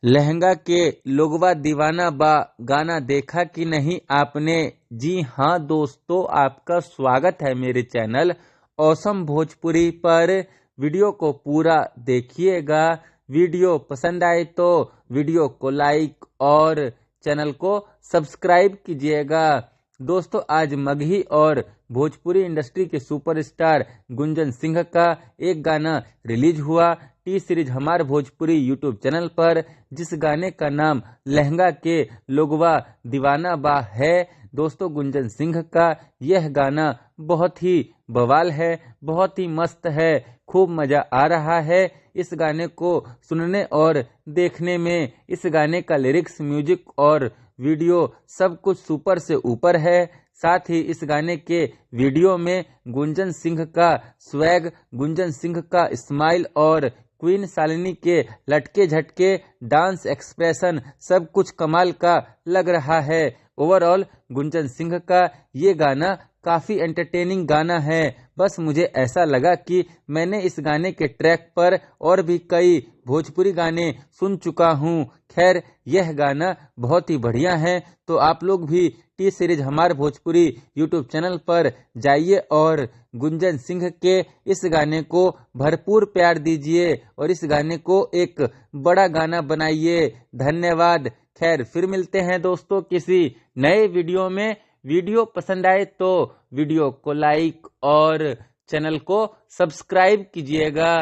लहंगा के लोगवा दीवाना बा गाना देखा कि नहीं आपने। जी हाँ दोस्तों, आपका स्वागत है मेरे चैनल औसम भोजपुरी पर। वीडियो को पूरा देखिएगा। वीडियो पसंद आए तो वीडियो को लाइक और चैनल को सब्सक्राइब कीजिएगा। दोस्तों, आज मगही और भोजपुरी इंडस्ट्री के सुपरस्टार गुंजन सिंह का एक गाना रिलीज हुआ टी सीरीज हमार भोजपुरी यूट्यूब चैनल पर, जिस गाने का नाम लहंगा के लोगवा दीवाना बा है। दोस्तों, गुंजन सिंह का यह गाना बहुत ही बवाल है, बहुत ही मस्त है, खूब मजा आ रहा है इस गाने को सुनने और देखने में। इस गाने का लिरिक्स, म्यूजिक और वीडियो सब कुछ सुपर से ऊपर है। साथ ही इस गाने के वीडियो में गुंजन सिंह का स्वैग, गुंजन सिंह का स्माइल और क्वीन शालिनी के लटके झटके डांस एक्सप्रेशन सब कुछ कमाल का लग रहा है। ओवरऑल गुंजन सिंह का ये गाना काफी एंटरटेनिंग गाना है। बस मुझे ऐसा लगा कि मैंने इस गाने के ट्रैक पर और भी कई भोजपुरी गाने सुन चुका हूँ। खैर, यह गाना बहुत ही बढ़िया है, तो आप लोग भी टी सीरीज हमार भोजपुरी यूट्यूब चैनल पर जाइए और गुंजन सिंह के इस गाने को भरपूर प्यार दीजिए और इस गाने को एक बड़ा गाना बनाइए। धन्यवाद। खैर, फिर मिलते हैं दोस्तों किसी नए वीडियो में। वीडियो पसंद आए तो वीडियो को लाइक और चैनल को सब्सक्राइब कीजिएगा।